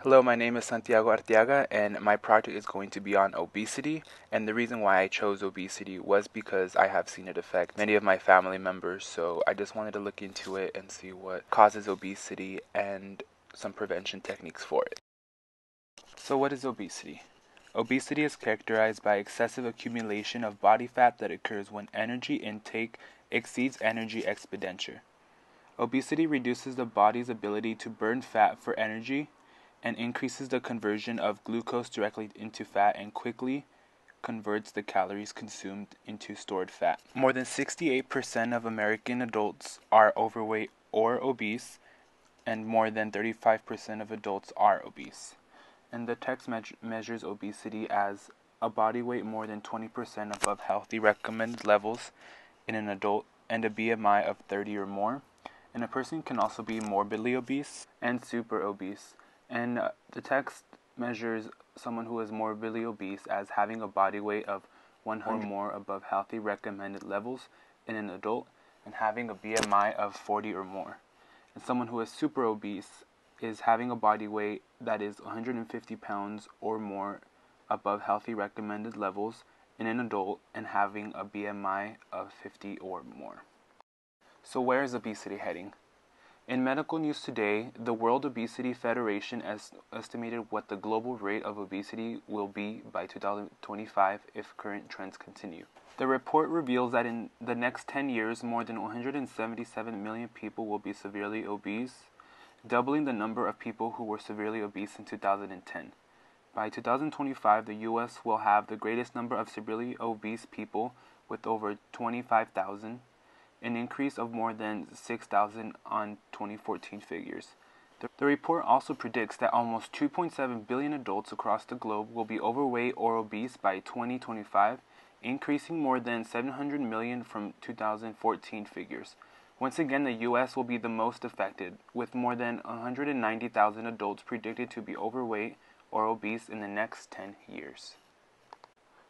Hello, my name is Santiago Arteaga, and my project is going to be on obesity. And the reason why I chose obesity was because I have seen it affect many of my family members, so I just wanted to look into it and see what causes obesity and some prevention techniques for it. So, what is obesity? Obesity is characterized by excessive accumulation of body fat that occurs when energy intake exceeds energy expenditure. Obesity reduces the body's ability to burn fat for energy and increases the conversion of glucose directly into fat and quickly converts the calories consumed into stored fat. More than 68% of American adults are overweight or obese, and more than 35% of adults are obese. And the text measures obesity as a body weight more than 20% above healthy recommended levels in an adult and a BMI of 30 or more. And a person can also be morbidly obese and super obese. And the text measures someone who is morbidly obese as having a body weight of 100 or more above healthy recommended levels in an adult and having a BMI of 40 or more. And someone who is super obese is having a body weight that is 150 pounds or more above healthy recommended levels in an adult and having a BMI of 50 or more. So where is obesity heading? In medical news today, the World Obesity Federation has estimated what the global rate of obesity will be by 2025 if current trends continue. The report reveals that in the next 10 years, more than 177 million people will be severely obese, doubling the number of people who were severely obese in 2010. By 2025, the U.S. will have the greatest number of severely obese people with over 25,000. An increase of more than 6,000 on 2014 figures. The report also predicts that almost 2.7 billion adults across the globe will be overweight or obese by 2025, increasing more than 700 million from 2014 figures. Once again, the U.S. will be the most affected, with more than 190,000 adults predicted to be overweight or obese in the next 10 years.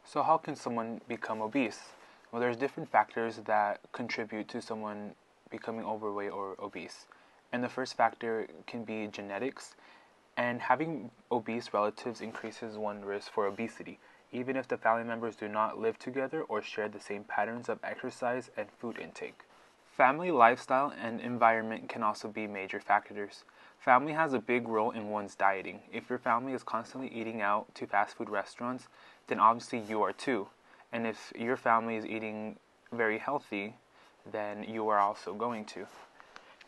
So how can someone become obese? Well, there's different factors that contribute to someone becoming overweight or obese. And the first factor can be genetics, and having obese relatives increases one's risk for obesity, even if the family members do not live together or share the same patterns of exercise and food intake. Family lifestyle and environment can also be major factors. Family has a big role in one's dieting. If your family is constantly eating out to fast food restaurants, then obviously you are too. And if your family is eating very healthy, then you are also going to.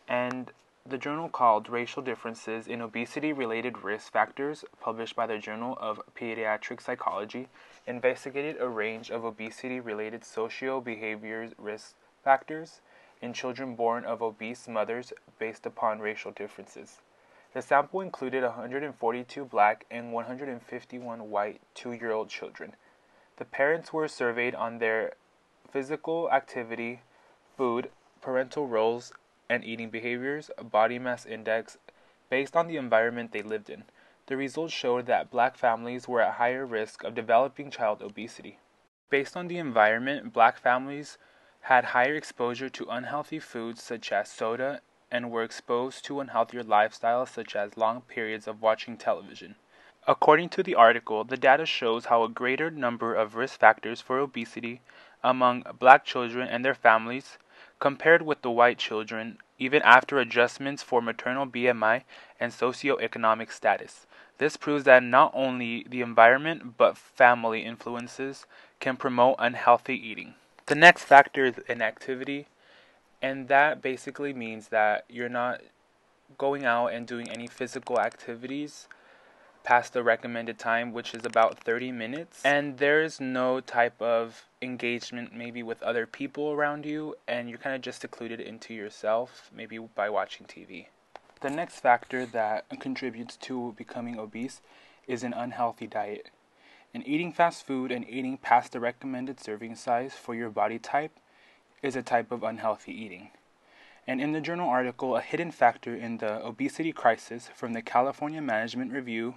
And the journal called Racial Differences in Obesity-Related Risk Factors, published by the Journal of Pediatric Psychology, investigated a range of obesity-related socio-behavior risk factors in children born of obese mothers based upon racial differences. The sample included 142 black and 151 white 2-year-old children. The parents were surveyed on their physical activity, food, parental roles, and eating behaviors, body mass index, based on the environment they lived in. The results showed that black families were at higher risk of developing child obesity. Based on the environment, black families had higher exposure to unhealthy foods such as soda and were exposed to unhealthier lifestyles such as long periods of watching television. According to the article, the data shows how a greater number of risk factors for obesity among black children and their families compared with the white children, even after adjustments for maternal BMI and socioeconomic status. This proves that not only the environment but family influences can promote unhealthy eating. The next factor is inactivity, and that basically means that you're not going out and doing any physical activities past the recommended time, which is about 30 minutes, and there's no type of engagement maybe with other people around you, and you're kind of just secluded into yourself, maybe by watching TV. The next factor that contributes to becoming obese is an unhealthy diet. And eating fast food and eating past the recommended serving size for your body type is a type of unhealthy eating. And in the journal article, A Hidden Factor in the Obesity Crisis from the California Management Review,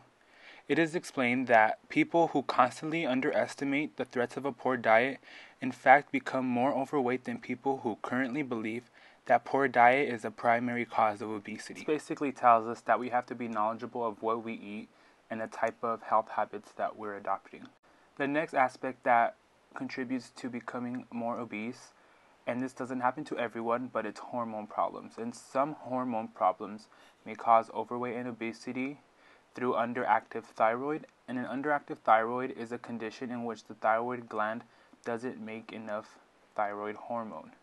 it is explained that people who constantly underestimate the threats of a poor diet in fact become more overweight than people who currently believe that poor diet is a primary cause of obesity. This basically tells us that we have to be knowledgeable of what we eat and the type of health habits that we're adopting. The next aspect that contributes to becoming more obese, and this doesn't happen to everyone, but it's hormone problems. And some hormone problems may cause overweight and obesity through underactive thyroid. And an underactive thyroid is a condition in which the thyroid gland doesn't make enough thyroid hormone.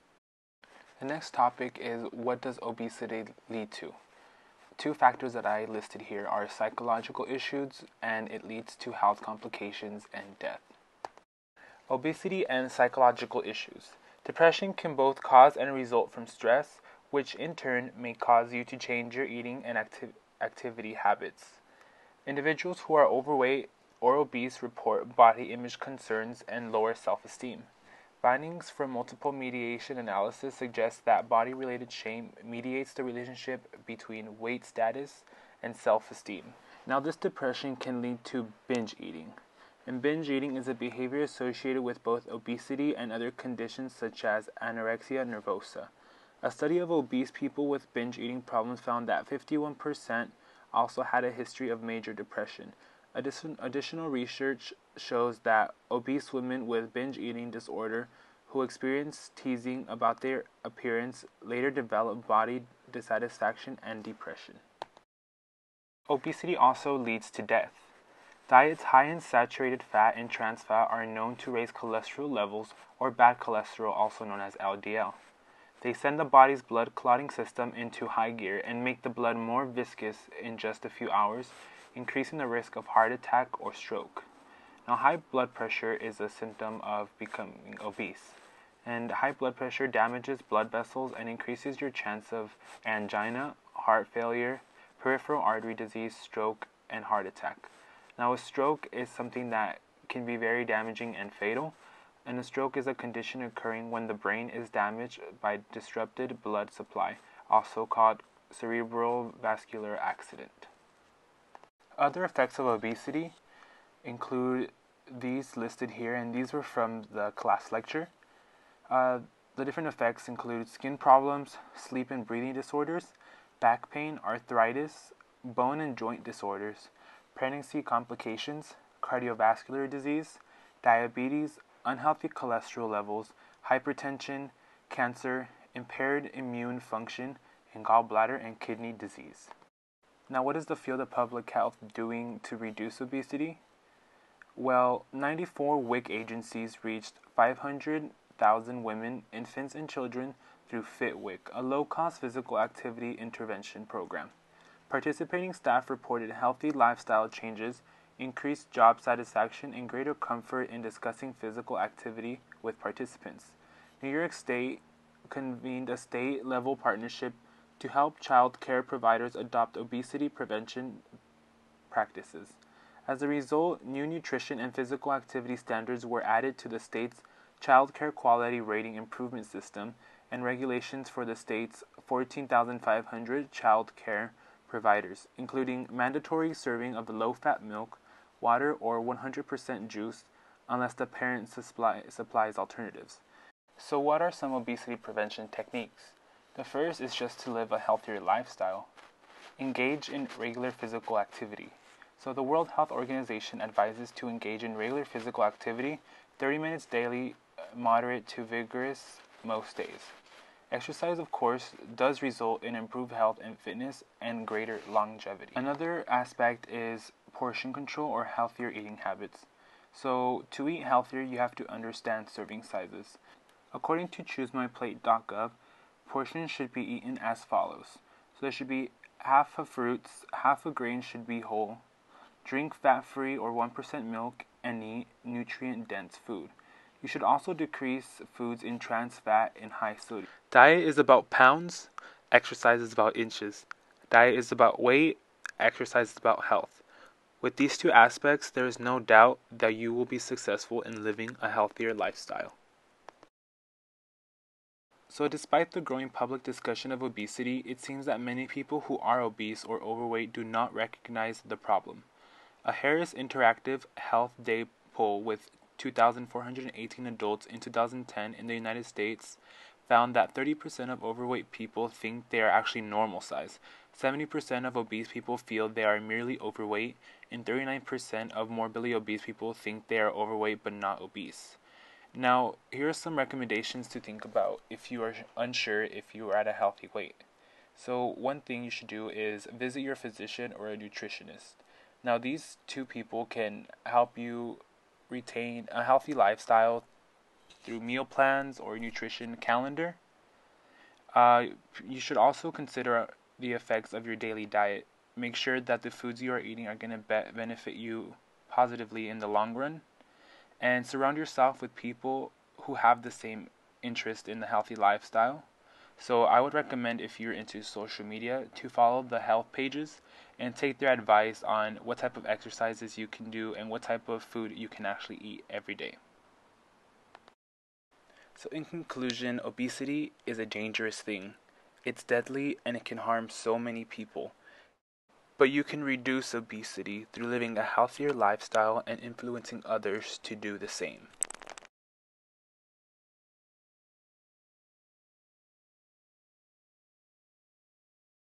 The next topic is, what does obesity lead to? Two factors that I listed here are psychological issues, and it leads to health complications and death. Obesity and psychological issues. Depression can both cause and result from stress, which in turn may cause you to change your eating and activity habits. Individuals who are overweight or obese report body image concerns and lower self-esteem. Findings from multiple mediation analysis suggest that body-related shame mediates the relationship between weight status and self-esteem. Now, this depression can lead to binge eating. And binge eating is a behavior associated with both obesity and other conditions such as anorexia nervosa. A study of obese people with binge eating problems found that 51% also had a history of major depression. Additional research shows that obese women with binge eating disorder who experience teasing about their appearance later develop body dissatisfaction and depression. Obesity also leads to death. Diets high in saturated fat and trans fat are known to raise cholesterol levels, or bad cholesterol, also known as LDL. They send the body's blood clotting system into high gear and make the blood more viscous in just a few hours, increasing the risk of heart attack or stroke. Now, high blood pressure is a symptom of becoming obese, and high blood pressure damages blood vessels and increases your chance of angina, heart failure, peripheral artery disease, stroke, and heart attack. Now, a stroke is something that can be very damaging and fatal, and a stroke is a condition occurring when the brain is damaged by disrupted blood supply, also called cerebral vascular accident. Other effects of obesity include these listed here, and these were from the class lecture. The different effects include skin problems, sleep and breathing disorders, back pain, arthritis, bone and joint disorders, pregnancy complications, cardiovascular disease, diabetes, unhealthy cholesterol levels, hypertension, cancer, impaired immune function, and gallbladder and kidney disease. Now, what is the field of public health doing to reduce obesity? Well, 94 WIC agencies reached 500,000 women, infants, and children through FitWIC, a low-cost physical activity intervention program. Participating staff reported healthy lifestyle changes, increased job satisfaction, and greater comfort in discussing physical activity with participants. New York State convened a state-level partnership to help child care providers adopt obesity prevention practices. As a result, new nutrition and physical activity standards were added to the state's Child Care Quality Rating Improvement System and regulations for the state's 14,500 child care providers, including mandatory serving of low-fat milk, water, or 100% juice, unless the parent supplies alternatives. So what are some obesity prevention techniques? The first is just to live a healthier lifestyle. Engage in regular physical activity. So the World Health Organization advises to engage in regular physical activity, 30 minutes daily, moderate to vigorous most days. Exercise, of course, does result in improved health and fitness and greater longevity. Another aspect is portion control or healthier eating habits. So to eat healthier, you have to understand serving sizes. According to choosemyplate.gov, portions should be eaten as follows. So there should be half of fruits, half of grains should be whole, drink fat-free or 1% milk, and eat nutrient-dense food. You should also decrease foods in trans fat and high sodium. Diet is about pounds, exercise is about inches. Diet is about weight, exercise is about health. With these two aspects, there is no doubt that you will be successful in living a healthier lifestyle. So despite the growing public discussion of obesity, it seems that many people who are obese or overweight do not recognize the problem. A Harris Interactive Health Day poll with 2,418 adults in 2010 in the United States found that 30% of overweight people think they are actually normal size. 70% of obese people feel they are merely overweight, and 39% of morbidly obese people think they are overweight but not obese. Now, here are some recommendations to think about if you are unsure if you are at a healthy weight. So, one thing you should do is visit your physician or a nutritionist. Now, these two people can help you retain a healthy lifestyle through meal plans or nutrition calendar. You should also consider the effects of your daily diet. Make sure that the foods you are eating are going to benefit you positively in the long run. And surround yourself with people who have the same interest in the healthy lifestyle. So I would recommend, if you're into social media, to follow the health pages and take their advice on what type of exercises you can do and what type of food you can actually eat every day. So in conclusion, obesity is a dangerous thing. It's deadly and it can harm so many people. But you can reduce obesity through living a healthier lifestyle and influencing others to do the same.